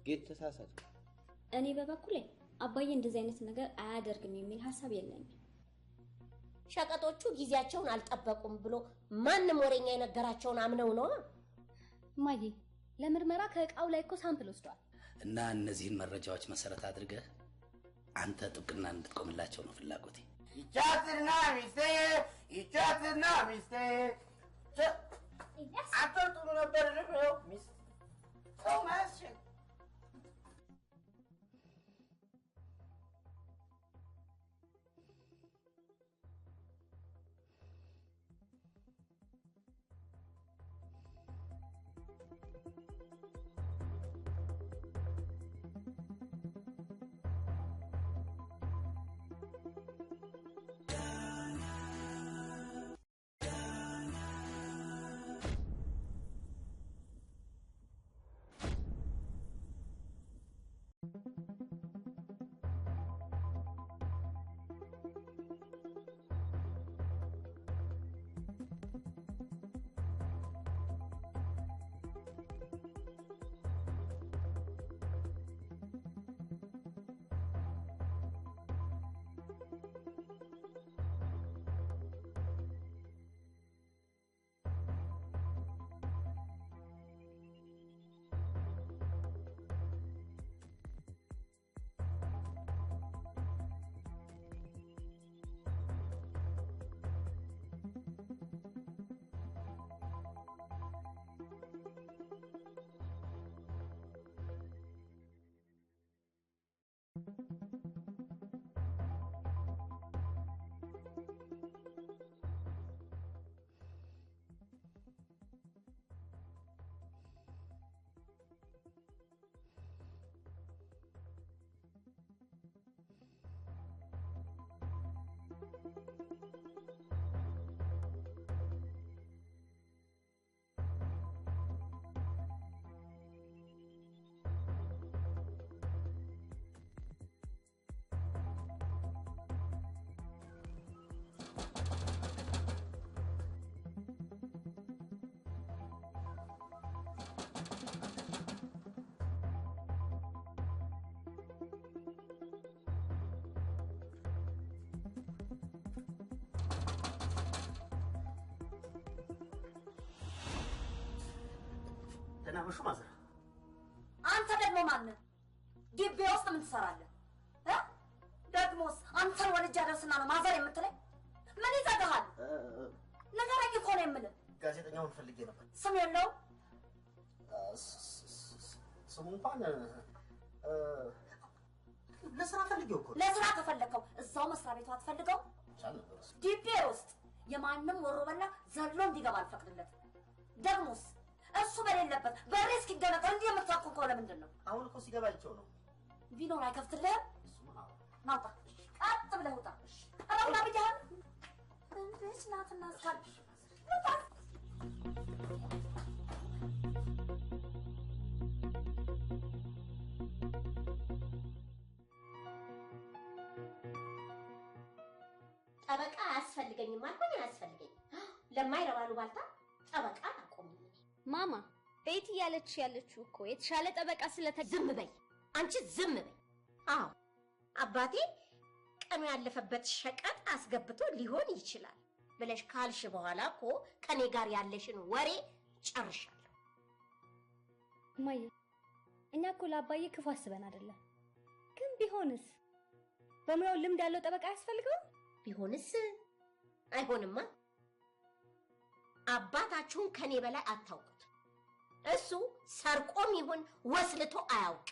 የተሳሳተ እኔ በበኩሌ አባዬ እንደዚህ አይነት ነገር አያደርግም የሚል ሐሳብ የለኝም። ሸቀጦቹ ጊዜያቸውን አልጠበቁም ብሎ ማንም ወሬኛ የነገራቸውን አምነው ነው። ማዬ ለምርመራ ከእቃው ላይ እኮ ሳምፕል ወስዷል እና እነዚህን መረጃዎች መሰረት አድርገህ አንተ ጥብቅና እንድትቆምላቸው ነው ፍላጎቴ። ይቻትና ሚስቴ አጥርጥሩ ነበር ነው ሚስት ሰው ማስቸግ ተናበሹ ማዘር አንተ ደግሞ ማን ግቢ ውስጥ ምን ትሰራለህ? ደግሞስ አንተን ወልጅ አደርስና ነው ማዘር የምትለኝ? ምን ይዘጋሃል? ነገረኝ እኮ ነው የምልህ። ጋዜጠኛውን ፈልጌ ነበር። ስም የለው? ስሙ እንኳን ለስራ ፈልጌው እኮ። ለስራ ከፈለከው እዛው መስሪያ ቤቱ አትፈልገው? ግቢ ውስጥ የማንም ወሮበላ ዘሎ እንዲገባ አልፈቅድለትም። ደግሞስ እሱ በሌለበት በሬ እስኪገነጠል እንዲህ የምታውቀው ለምንድን ነው? አሁን እኮ ሲገባቸው ነው። ቢኖር አይከፍትልህም? ናውጣ፣ ቀጥ ብለህ ውጣ። አረውና ብያህል እንዴት ናትና እስካል ውጣ። ጠበቃ አያስፈልገኝም አልኩኝ። አያስፈልገኝም ለማይረባሉ ባልታ ጠበቃ አቆም። ማማ ቤት እያለች ያለችው እኮ የተሻለ ጠበቃ ዝም በይ አንቺ ዝም በይ። አዎ አባቴ ቀኑ ያለፈበት ሸቀጥ አስገብቶ ሊሆን ይችላል ብለሽ ካልሽ በኋላ እኮ ከኔ ጋር ያለሽን ወሬ ጨርሻለሁ። ማየ እኛ እኮ ለአባዬ ክፉ አስበን አይደለም። ግን ቢሆንስ በሙያው ልምድ ያለው ጠበቃ ያስፈልገው? ቢሆንስ አይሆንማ። አባታችሁን ከኔ በላይ አታውቁት። እሱ ሰርቆም ይሁን ወስልቶ አያውቅ።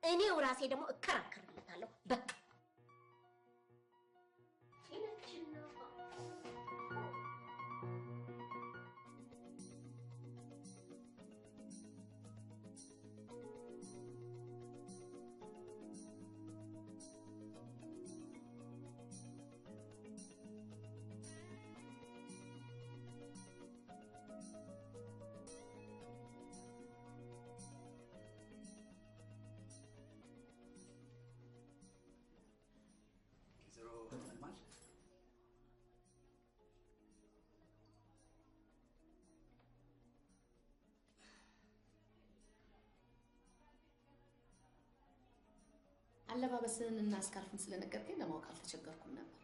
እኔው ራሴ ደግሞ እከራከርለታለሁ። በቃ አለባበስን እና ስካርፍን ስለነገርከኝ ለማወቅ አልተቸገርኩም ነበር።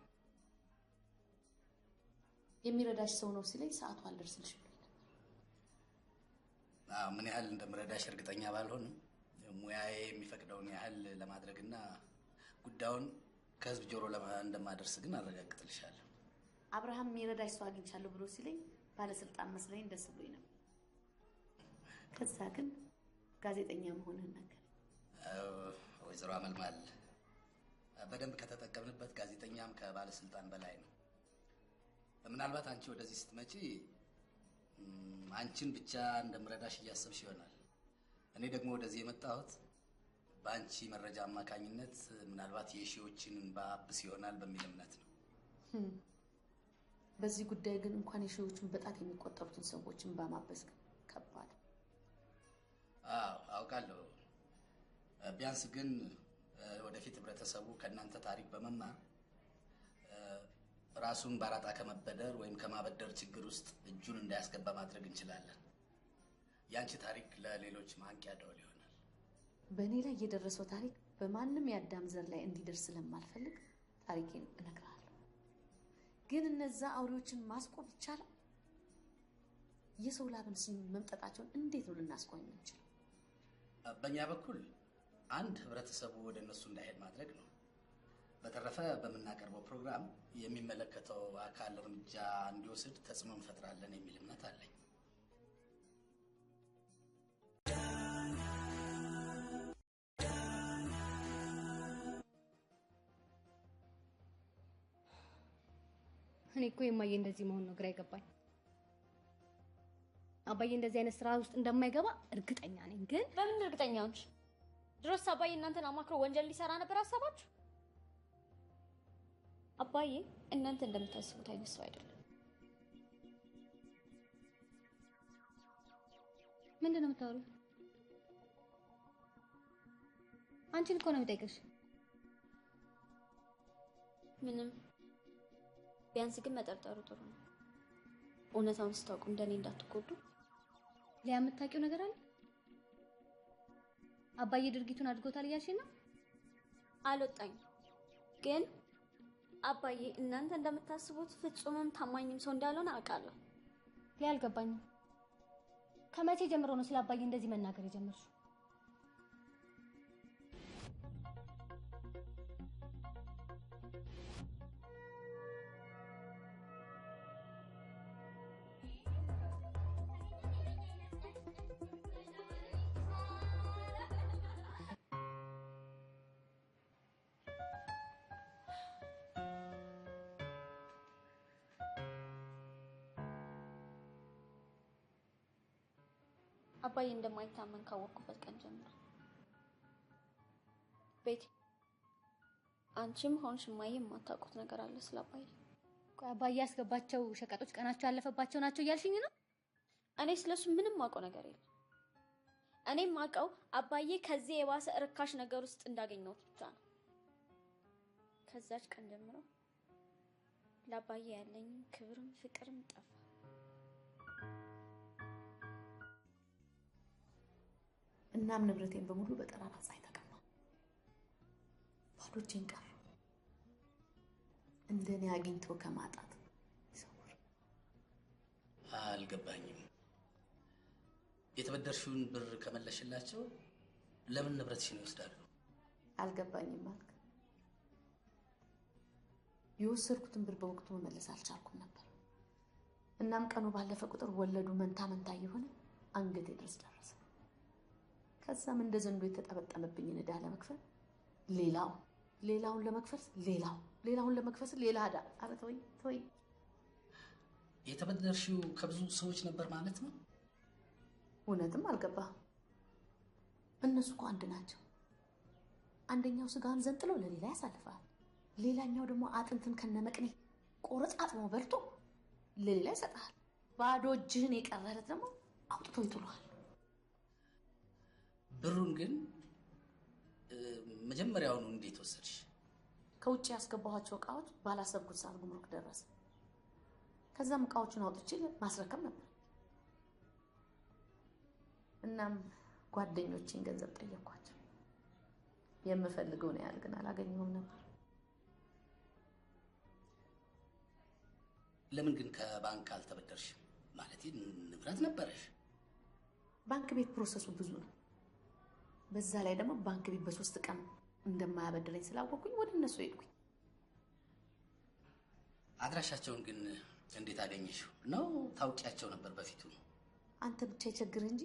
የሚረዳሽ ሰው ነው ሲለኝ ሰዓቱ አልደርስልሽ ብሎኝ ነበር። ምን ያህል እንደምረዳሽ እርግጠኛ ባልሆንም ሙያዬ የሚፈቅደውን ያህል ለማድረግና ጉዳዩን ከህዝብ ጆሮ እንደማደርስ ግን አረጋግጥልሻለሁ። አብርሃም የሚረዳሽ ሰው አግኝቻለሁ ብሎ ሲለኝ ባለስልጣን መስለኝ ደስ ብሎኝ ነበር። ከዛ ግን ጋዜጠኛ መሆንህን ነገር ወይዘሮ አመልማል በደንብ ከተጠቀምንበት ጋዜጠኛም ከባለስልጣን በላይ ነው። ምናልባት አንቺ ወደዚህ ስትመጪ አንቺን ብቻ እንደምረዳሽ እያሰብሽ ይሆናል። እኔ ደግሞ ወደዚህ የመጣሁት በአንቺ መረጃ አማካኝነት ምናልባት የሺዎችን ባብስ ይሆናል በሚል እምነት ነው። በዚህ ጉዳይ ግን እንኳን የሺዎቹን በጣት የሚቆጠሩትን ሰዎችን በማበስ ከባድ። አውቃለሁ። ቢያንስ ግን ወደፊት ህብረተሰቡ ከእናንተ ታሪክ በመማር ራሱን ባራጣ ከመበደር ወይም ከማበደር ችግር ውስጥ እጁን እንዳያስገባ ማድረግ እንችላለን። ያንቺ ታሪክ ለሌሎች ማንቂያ ደወል ይሆናል። በእኔ ላይ የደረሰው ታሪክ በማንም የአዳም ዘር ላይ እንዲደርስ ስለማልፈልግ ታሪኬን እነግርሃለሁ። ግን እነዛ አውሬዎችን ማስቆም ይቻላል? የሰው ላብን መምጠጣቸውን እንዴት ነው ልናስቆም የምንችለው? በእኛ በኩል አንድ ህብረተሰቡ ወደ እነሱ እንዳይሄድ ማድረግ ነው። በተረፈ በምናቀርበው ፕሮግራም የሚመለከተው አካል እርምጃ እንዲወስድ ተጽዕኖ እንፈጥራለን የሚል እምነት አለኝ። እኔ እኮ የማየ እንደዚህ መሆን ነው ግራ ይገባኝ። አባዬ እንደዚህ አይነት ስራ ውስጥ እንደማይገባ እርግጠኛ ነኝ። ግን በምን እርግጠኛ ነሽ? ድሮስ አባዬ እናንተን አማክሮ ወንጀል ሊሰራ ነበር ሐሳባችሁ? አባዬ እናንተ እንደምታስቡት አይነት ሰው አይደለም። ምንድን ነው የምታወሪው? አንቺን እኮ ነው የምጠይቅሽ። ምንም። ቢያንስ ግን መጠርጠሩ ጥሩ ነው። እውነታውን ስታውቁ እንደኔ እንዳትጎዱ። ሊያ የምታውቂው ነገር አለ? አባዬ ድርጊቱን አድርጎታል እያልሽ ነው? አልወጣኝም። ግን አባዬ እናንተ እንደምታስቡት ፍጹምም ታማኝም ሰው እንዳልሆነ አውቃለሁ። ሊያ አልገባኝም። ከመቼ ጀምሮ ነው ስለ አባዬ እንደዚህ መናገር የጀመርሽው? አባዬ እንደማይታመን ካወቅኩበት ቀን ጀምሮ ቤቲ፣ አንቺም ሆንሽ እማዬ የማታውቁት ነገር አለ ስለ አባዬ። አባዬ ያስገባቸው ሸቀጦች ቀናቸው ያለፈባቸው ናቸው እያልሽኝ ነው? እኔ ስለሱ ምንም ማውቀው ነገር የለም። እኔም ማውቀው አባዬ ከዚህ የባሰ እርካሽ ነገር ውስጥ እንዳገኘሁት ብቻ ነው። ከዛች ቀን ጀምሮ ለአባዬ ያለኝ ክብርም ፍቅርም ጠፋ። እናም ንብረቴን በሙሉ በጠራራ ፀሐይ ተቀማ። ባዶ እጄን ቀረ። እንደኔ አግኝቶ ከማጣት ይሰውር። አልገባኝም። የተበደርሽውን ብር ከመለሽላቸው ለምን ንብረትሽን ይወስዳሉ? አልገባኝም ማለት የወሰድኩትን ብር በወቅቱ መመለስ አልቻልኩም ነበር። እናም ቀኑ ባለፈ ቁጥር ወለዱ መንታ መንታ እየሆነ አንገቴ ድረስ ደረሰ። ከዛም እንደ ዘንዶ የተጠበጠመብኝን ዕዳ ለመክፈል ሌላውን ለመክፈል ሌላውን ለመክፈል ሌላ ዕዳ። ኧረ ተወኝ። የተበደርሽው ከብዙ ሰዎች ነበር ማለት ነው? እውነትም አልገባህም? እነሱ እኮ አንድ ናቸው። አንደኛው ስጋን ዘንጥሎ ለሌላ ያሳልፋል፣ ሌላኛው ደግሞ አጥንትን ከነመቅኔ ቆረጣጥሞ በልቶ ለሌላ ይሰጣል። ባዶ እጅህን የቀረለት ደግሞ አውጥቶ ይጥሏል። ብሩን ግን መጀመሪያውኑ እንዴት ወሰድሽ? ከውጭ ያስገባኋቸው እቃዎች ባላሰብኩት ሰዓት ጉምሩክ ደረሰ። ከዛም እቃዎቹን አውጥቼ ማስረከብ ነበር። እናም ጓደኞቼን ገንዘብ ጠየኳቸው። የምፈልገውን ያህል ግን አላገኘሁም ነበር። ለምን ግን ከባንክ አልተበደርሽም? ማለት ንብረት ነበረሽ። ባንክ ቤት ፕሮሰሱ ብዙ ነው። በዛ ላይ ደግሞ ባንክ ቤት በ3 ቀን እንደማያበድረኝ ስላወቅኩኝ ወደ እነሱ ሄድኩኝ። አድራሻቸውን ግን እንዴት አገኘሽው? ነው ታውቂያቸው ነበር በፊቱ? አንተ ብቻ ይቸግር እንጂ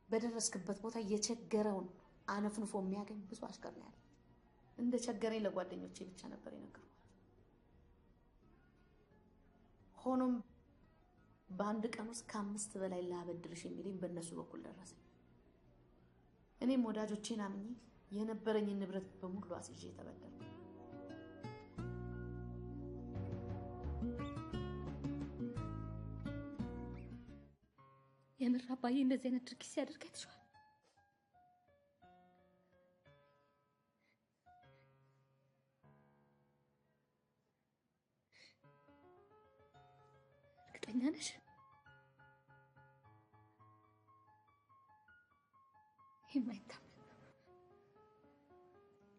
በደረስክበት ቦታ የቸገረውን አነፍንፎ የሚያገኝ ብዙ አሽከር ነው ያለው። እንደ ቸገረኝ ለጓደኞቼ ብቻ ነበር የነገርኳቸው። ሆኖም በአንድ ቀን ውስጥ ከ5 በላይ ላበድርሽ የሚለኝ በእነሱ በኩል ደረሰ። እኔም ወዳጆቼን አምኜ የነበረኝን ንብረት በሙሉ አስይዤ ተበደርኩ። የምር አባዬ እንደዚህ አይነት ድርጊት ሲያደርግ አይተሽዋል? እርግጠኛ ነሽ? የማይታመን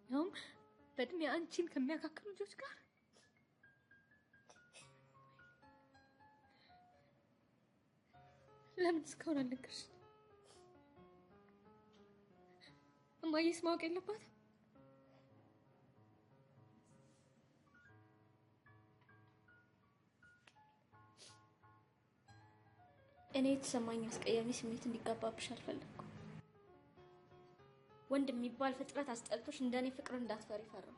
ያውም በእድሜ አንቺን ከሚያካክሉ ልጆች ጋር። ለምን እስካሁን አልነገርሽኝ? እማዬስ ማወቅ የለባትም? እኔ የተሰማኝ አስቀያሚ ስሜት እንዲጋባብሽ አልፈለኩም። ወንድ የሚባል ፍጥረት አስጠልቶሽ እንደኔ ፍቅር እንዳትፈሪ ፈራሁ።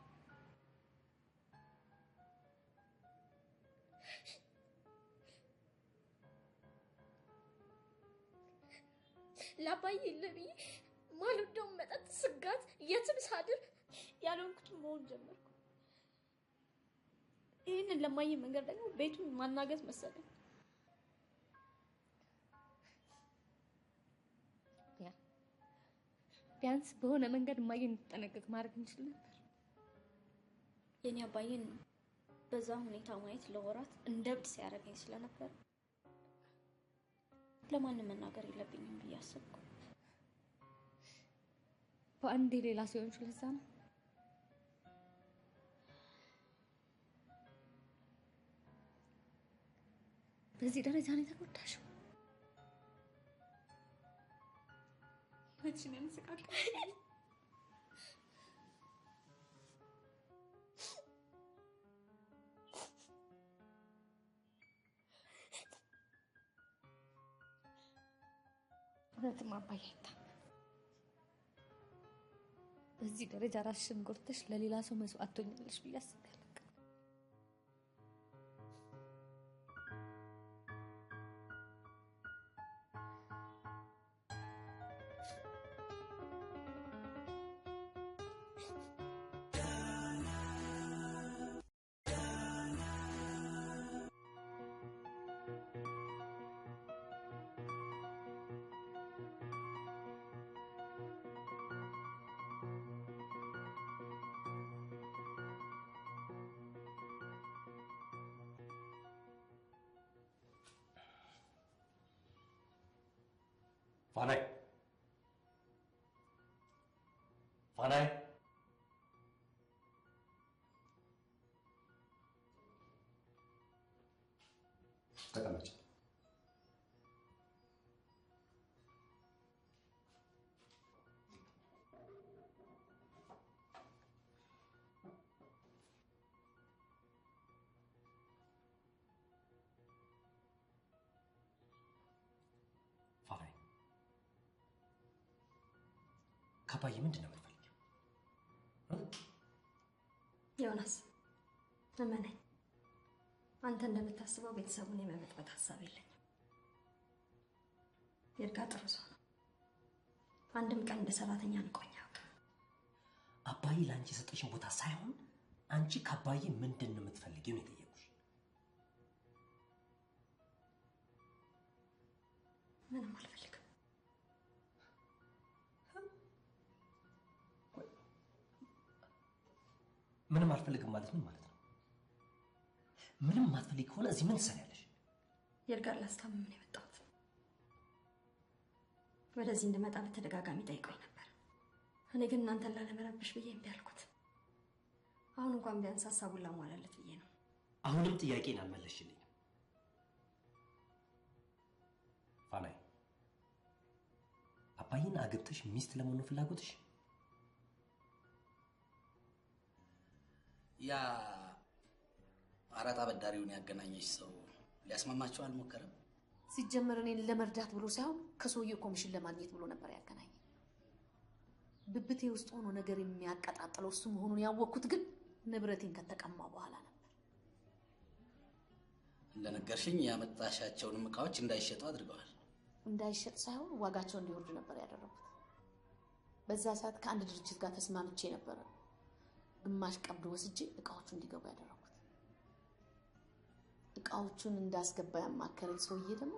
ለአባዬ ለብዬ ማልወደው መጠጥ ስጋት የትም ሳድር ያልሆንኩትን መሆን ጀመርኩ። ይህንን ለማየ መንገድ ደግሞ ቤቱን ማናገዝ መሰለኝ። ቢያንስ በሆነ መንገድ ማየ እንድትጠነቀቅ ማድረግ እንችል ነበር። የኔ አባዬን በዛ ሁኔታ ማየት ለወራት እንደብድ ሲያደርገኝ ስለነበር ለማንም መናገር የለብኝም ብዬ አሰብኩ። በአንዴ ሌላ ሲሆን ስለዛ ነው። በዚህ ደረጃ ነው የተጎዳሽው? ህይወትሽን ያንስቃል። እውነትም አባዬ አይታመንም። በዚህ ደረጃ ራስሽን ጎድተሽ ለሌላ ሰው መስዋዕት ትሆኛለሽ ብዬ አስቤ አላውቅም። ፋናይ ፋናይ ተቀመጭ። ከአባዬ ምንድን ነው የምትፈልጊው? ዮናስ እመነኝ፣ አንተ እንደምታስበው ቤተሰቡን የመበጥበጥ ሀሳብ የለኝም። ይርጋ ጥሩ ሰው ነው። አንድም ቀን እንደ ሰራተኛ ንቆኝ አያውቅም። አባዬ ለአንቺ የሰጠሽን ቦታ ሳይሆን አንቺ ከአባዬ ምንድን ነው የምትፈልጊው ነው የጠየቁሽ። ምንም አልፈልግም። ምንም አልፈልግም ማለት ምን ማለት ነው? ምንም ማትፈልግ ከሆነ እዚህ ምን ትሰሪያለሽ? ይርጋን ላስታምም ነው የመጣሁት። ወደዚህ እንድመጣ በተደጋጋሚ ጠይቆኝ ነበር። እኔ ግን እናንተን ላለመረብሽ ብዬ እምቢ አልኩት። አሁን እንኳን ቢያንስ ሀሳቡን ላሟላለት ብዬ ነው። አሁንም ጥያቄን አልመለስሽልኝም ፋናይ። አባይን አግብተሽ ሚስት ለመሆኑ ፍላጎትሽ? ያ አራጣ አበዳሪውን ያገናኘሽ ሰው ሊያስማማቸው አልሞከረም? ሲጀመር እኔን ለመርዳት ብሎ ሳይሆን ከሰውየው ኮሚሽን ለማግኘት ብሎ ነበር ያገናኘ። ብብቴ ውስጥ ሆኖ ነገር የሚያቀጣጥለው እሱ መሆኑን ያወቅኩት ግን ንብረቴን ከተቀማ በኋላ ነበር። እንደነገርሽኝ ያመጣሻቸውንም ዕቃዎች እንዳይሸጡ አድርገዋል። እንዳይሸጥ ሳይሆን ዋጋቸው እንዲወርድ ነበር ያደረጉት። በዛ ሰዓት ከአንድ ድርጅት ጋር ተስማምቼ ነበር ግማሽ ቀብድ ወስጄ ዕቃዎቹ እንዲገቡ ያደረጉት። ዕቃዎቹን እንዳስገባ ያማከረኝ ሰውዬ ደግሞ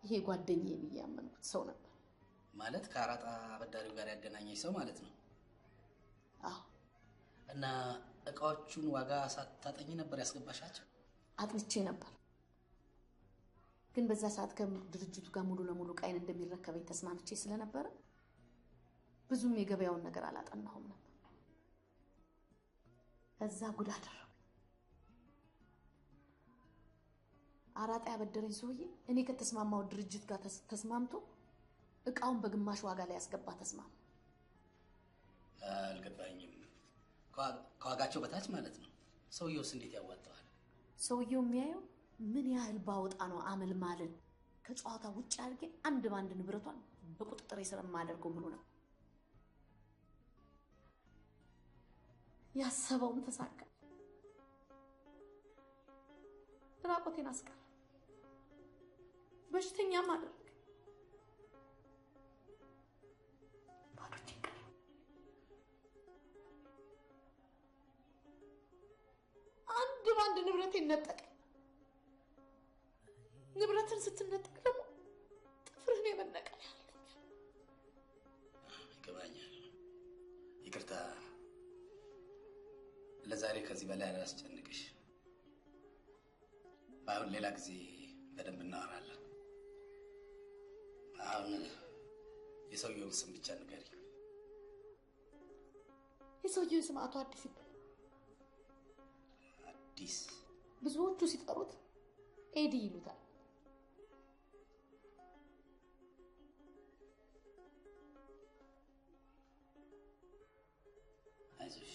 ይሄ ጓደኛዬ ብዬ ያመንኩት ሰው ነበር። ማለት ከአራጣ አበዳሪው ጋር ያገናኘሽ ሰው ማለት ነው? አዎ። እና ዕቃዎቹን ዋጋ ሳታጠኝ ነበር ያስገባሻቸው? አጥንቼ ነበር። ግን በዛ ሰዓት ከድርጅቱ ጋር ሙሉ ለሙሉ ዕቃዬን እንደሚረከበኝ ተስማምቼ ስለነበረ ብዙም የገበያውን ነገር አላጠናሁም ነበር። እዛ ጉድ አደረኩ። አራጣ ያበደረኝ ሰውዬ እኔ ከተስማማው ድርጅት ጋር ተስማምቶ ዕቃውን በግማሽ ዋጋ ላይ ያስገባ ተስማማ። አልገባኝም። ከዋጋቸው በታች ማለት ነው? ሰውየውስ እንዴት ያዋጣዋል? ሰውየው የሚያየው ምን ያህል ባወጣ ነው አመል ማልን ከጨዋታ ውጭ አድርጌ አንድ ባንድ ንብረቷን በቁጥጥር ስር የማደርገው ብሎ ነው። ያሰበውም ተሳካ። ራቆቴን አስቀረ። በሽተኛም አደረገ። አንድ ባንድ ንብረቴን ነጠቀ። ንብረትን ስትነጠቅ ደግሞ ጥፍርህን የመነቀል ያለኛል። ይገባኛል። ይቅርታ፣ ለዛሬ ከዚህ በላይ አላስጨንቅሽ። ባይሆን ሌላ ጊዜ በደንብ እናወራለን። አሁን የሰውየውን ስም ብቻ ንገሪ። የሰውየው ስም አቶ አዲስ ይባላል። አዲስ? ብዙዎቹ ሲጠሩት ኤዲ ይሉታል። አይዞሽ።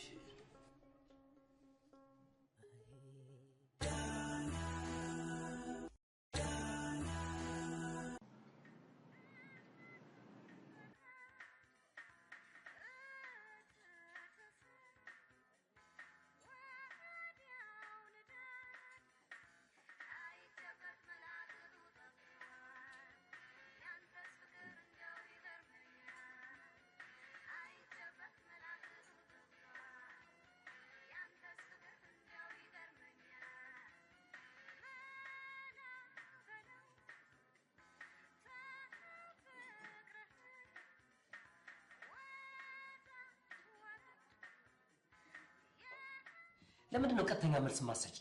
ለምንድን ነው ቀጥተኛ መልስ ማሰጪ?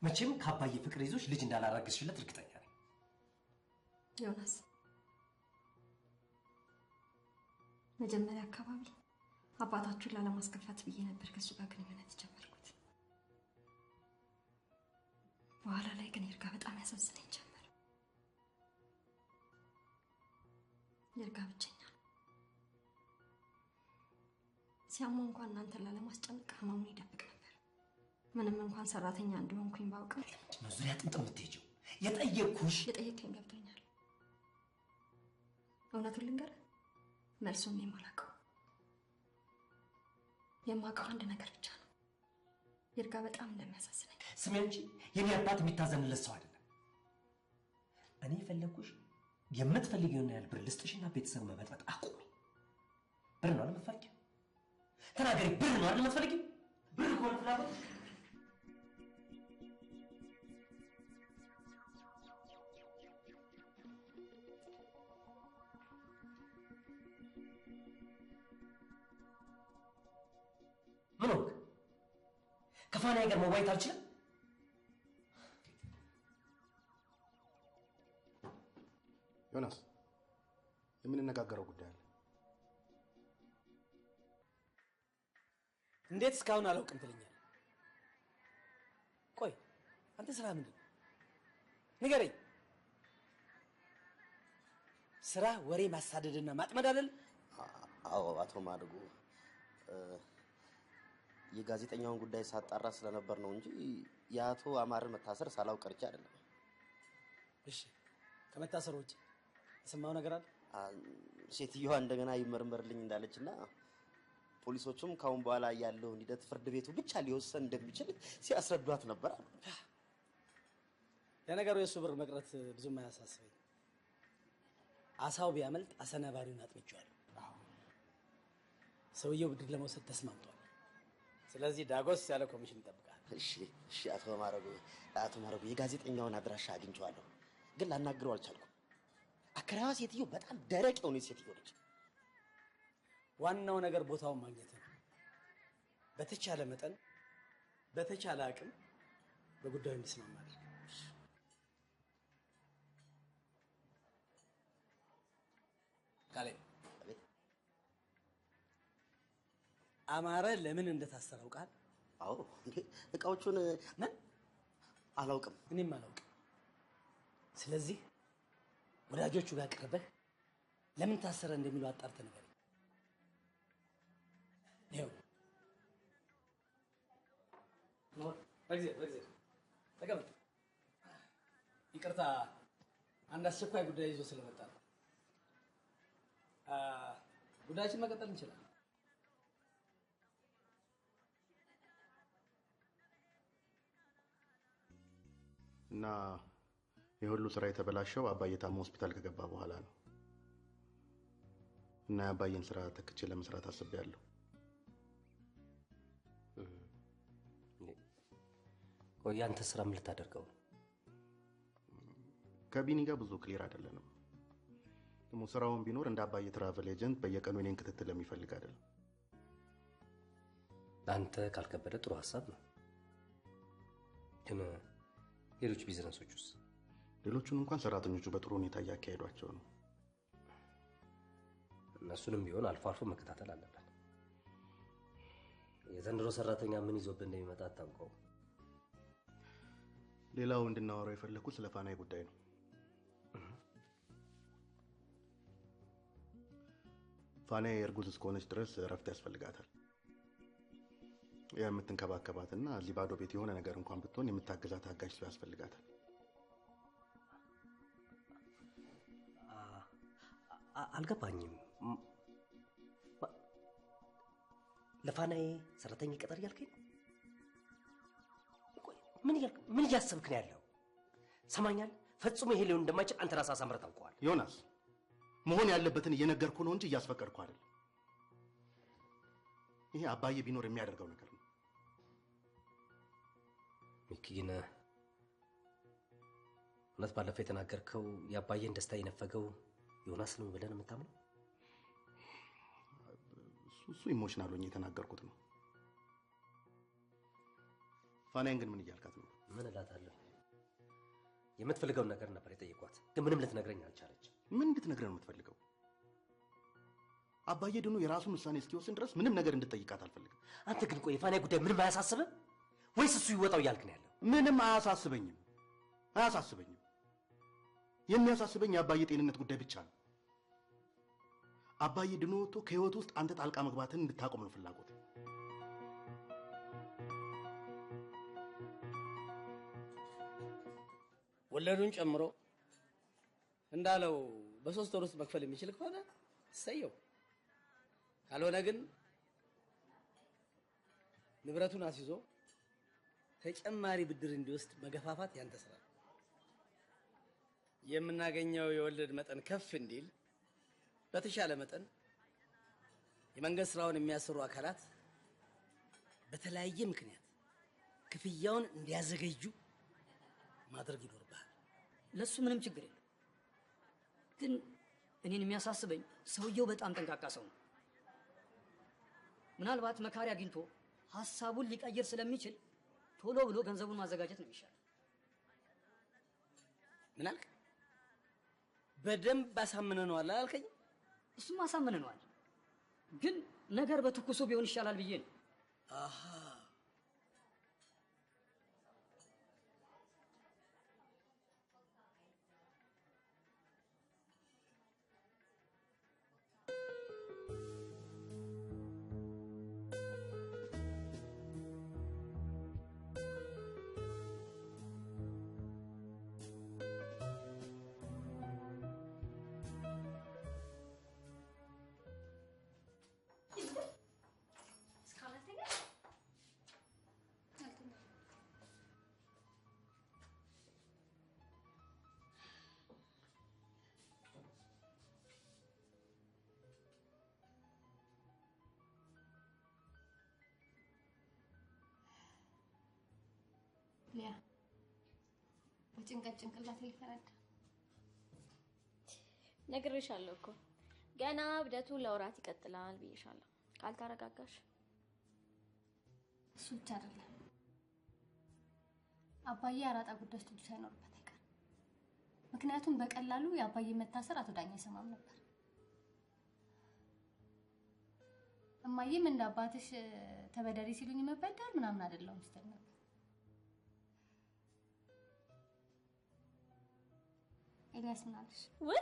መቼም ከአባዬ ፍቅር ይዞሽ ልጅ እንዳላረግዝሽለት እርግጠኛ ነኝ። ዮናስ፣ መጀመሪያ አካባቢ አባታችሁን ላለማስከፋት ብዬ ነበር ከሱ ጋር ግንኙነት የጀመርኩት። በኋላ ላይ ግን ይርጋ በጣም ያሳዝነኝ ጀመር። ይርጋ ብቸኛ ነው። ሲያመው እንኳን እናንተን ላለማስጨነቅ ህመሙን ይደብቅ ነበር። ምንም እንኳን ሰራተኛ እንደሆንኩኝ ባውቅም ነው ዙሪያ ጥምጥም የምትሄጂው? የጠየቀኝ ገብቶኛል። እውነቱን ልንገርህ፣ መልሱን የማውቀው አንድ ነገር ብቻ ነው። ይርጋ በጣም እንደሚያሳዝነኝ። ስሚ እንጂ የኔ አባት የሚታዘንለት ሰው አይደለም። እኔ የፈለኩሽ የምትፈልጊውን ያህል ብር ልስጥሽና ቤተሰብ መበጥበጥ አቁሚ። ብር ነው አይደል የምትፈልጊው? ተናገሪ። ብር ነው አይደል የምትፈልጊው? ብር ከሆነ ፍላጎት ምን ሆንክ? ከፋናዬ ጋር መዋየት አልችልም? ዮናስ፣ የምንነጋገረው ጉዳይ አለ። እንዴት እስካሁን አላውቅም ትለኛለህ? ቆይ አንተ ስራ ምንድን ነው? ንገረኝ። ስራ ወሬ ማሳደድና ማጥመድ አይደል? አዎ አቶ ማድጉ የጋዜጠኛውን ጉዳይ ሳጣራ ስለነበር ነው እንጂ የአቶ አማርን መታሰር ሳላውቅ ቀርቼ አይደለም። እሺ ከመታሰር ውጭ የሰማው ነገር አለ? ሴትዮዋ እንደገና ይመርመርልኝ እንዳለችና ፖሊሶቹም ካሁን በኋላ ያለውን ሂደት ፍርድ ቤቱ ብቻ ሊወሰን እንደሚችል ሲያስረዷት ነበር አሉ። ለነገሩ የሱ ብር መቅረት ብዙም አያሳስበኝ። አሳው ቢያመልጥ አሰናባሪውን አጥምቼዋለሁ። ሰውየው ብድር ለመውሰድ ተስማምቷል። ስለዚህ ዳጎስ ያለ ኮሚሽን ይጠብቃል። እሺ አቶ ማረጉ የጋዜጠኛውን አድራሻ አግኝቼዋለሁ፣ ግን ላናግረው አልቻልኩም። አከራዋ ሴትዮ በጣም ደረቅ የሆነች ሴትዮ ነች። ዋናው ነገር ቦታውን ማግኘት ነው። በተቻለ መጠን በተቻለ አቅም በጉዳዩ እንስማማለን። ካሌ አማረ ለምን እንደታሰረው ቃል? አዎ እቃዎቹን ምን አላውቅም። እኔም አላውቅም። ስለዚህ ወዳጆቹ ጋር ቀርበህ ለምን ታሰረ እንደሚሉ አጣርተህ ንገረኝ። ይኸው በጊዜ ተቀመጥ። ይቅርታ አንድ አስቸኳይ ጉዳይ ይዞ ስለመጣ ነው። ጉዳያችን መቀጠል እንችላለን። እና የሁሉ ስራ የተበላሸው አባዬ ታሞ ሆስፒታል ከገባ በኋላ ነው። እና የአባዬን ስራ ተክቼ ለመስራት አስቤያለሁ። ቆይ አንተ ስራ ምን ልታደርገው ነው? ከቢኒ ጋር ብዙ ክሊር አይደለንም። ደግሞ ስራውን ቢኖር እንደ አባዬ ትራቨል ኤጀንት በየቀኑ እኔን ክትትል የሚፈልግ አይደለም። አንተ ካልከበደ ጥሩ ሀሳብ ነው። ግን ሌሎች ቢዝነሶች ውስጥ ሌሎቹን እንኳን ሰራተኞቹ በጥሩ ሁኔታ እያካሄዷቸው ነው። እነሱንም ቢሆን አልፎ አልፎ መከታተል አለበት። የዘንድሮ ሰራተኛ ምን ይዞብን እንደሚመጣ አታውቀውም። ሌላው እንድናወራው የፈለኩት ስለ ፋናዬ ጉዳይ ነው። ፋናዬ እርጉዝ እስከሆነች ድረስ እረፍት ያስፈልጋታል። የምትንከባከባትና እዚህ ባዶ ቤት የሆነ ነገር እንኳን ብትሆን የምታገዛት አጋዥ ሰው ያስፈልጋታል። አልገባኝም። ለፋናዬ ሰራተኛ ቀጠር ያልከኝ? ምን እያሰብክ ነው ያለው? ሰማኛል። ፈጽሞ ይሄ ሊሆን እንደማይችል አንተ ራስህ አሳምረህ ታውቀዋል። ዮናስ መሆን ያለበትን እየነገርኩ ነው እንጂ እያስፈቀድኩ አይደል። ይሄ አባዬ ቢኖር የሚያደርገው ነገር ነው። ሚኪ ግን እውነት ባለፈው የተናገርከው የአባዬን ደስታ የነፈገው ዮናስ ነው ብለን የምታምነው? እሱ ኢሞሽናል ሆኜ የተናገርኩት ነው። ፋናዬን ግን ምን እያልካት ነው? ምን እላታለሁ? የምትፈልገውን ነገር ነበር የጠየኳት፣ ግን ምንም ልትነግረኝ አልቻለች። ምን እንድትነግረን ነው የምትፈልገው? አባዬ ድኑ የራሱን ውሳኔ እስኪወስን ድረስ ምንም ነገር እንድትጠይቃት አልፈልግም። አንተ ግን ቆይ የፋናዬ ጉዳይ ምንም አያሳስብም ወይስ እሱ ይወጣው እያልክ ነው ያለው? ምንም አያሳስበኝም። የሚያሳስበኝ የአባዬ ጤንነት ጉዳይ ብቻ ነው። አባዬ ድኑ ወጥቶ ከህይወት ውስጥ አንተ ጣልቃ መግባትን እንድታቆም ነው ፍላጎት። ወለዱን ጨምሮ እንዳለው በ3 ወር ውስጥ መክፈል የሚችል ከሆነ ሰየው፣ ካልሆነ ግን ንብረቱን አስይዞ ተጨማሪ ብድር እንዲወስድ መገፋፋት ያንተ ስራ። የምናገኘው የወለድ መጠን ከፍ እንዲል በተሻለ መጠን የመንግስት ስራውን የሚያሰሩ አካላት በተለያየ ምክንያት ክፍያውን እንዲያዘገዩ ማድረግ ይኖርብሃል። ለሱ ምንም ችግር የለም፣ ግን እኔን የሚያሳስበኝ ሰውየው በጣም ጠንቃቃ ሰው ነው። ምናልባት መካሪ አግኝቶ ሐሳቡን ሊቀይር ስለሚችል ቶሎ ብሎ ገንዘቡን ማዘጋጀት ነው የሚሻለው። ምን አልክ? በደንብ አሳምነነዋል አላልከኝ? እሱም አሳምነነዋል፣ ግን ነገር በትኩሱ ቢሆን ይሻላል ብዬ ነው። አሃ ሊያ በጭንቀት ጭንቅላት ሊፈረድ ነግሬሻለሁ እኮ ገና እብደቱ ለወራት ይቀጥላል ብዬሻለሁ። ካልተረጋጋሽ እሱ ብቻ አይደለም አባዬ አራጣ ጉዳይ ውስጥ ሳይኖርበት አይቀርም። ምክንያቱም በቀላሉ የአባዬ መታሰር አቶ ዳኛ ይሰማም ነበር። እማዬም እንደ አባትሽ ተበደሪ ሲሉኝ መበደር ምናምን አይደለም ስትል ነበር። ኤልያስ ምን አለሽ? ወይ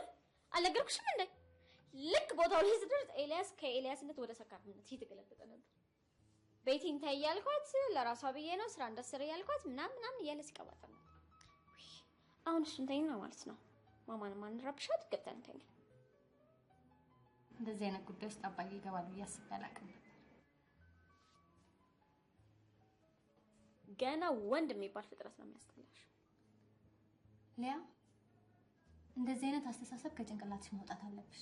አልነገርኩሽም እንዴ? ልክ ቦታው ላይ ስደርስ ኤልያስ ከኤልያስነት ወደ ሰካራምነት እየተገለበጠ ነበር። ቤቲን ታይ ያልኳት ለራሷ ብዬ ነው ስራ እንደሰረ ያልኳት ምናምን እያለ ሲቀባጠር ነበር። አሁን እሱን ተይና ማለት ነው ማማን ማንረብሻት ገብተን ተይና። እንደዚህ አይነት ጉዳይ ውስጥ አባዬ ይገባል ብዬ አስቤ አላውቅም ነበር። ገና ወንድ የሚባል ፍጥረት ነው የሚያስጠላሽ ሊያ። እንደዚህ አይነት አስተሳሰብ ከጭንቅላትሽ መውጣት አለብሽ።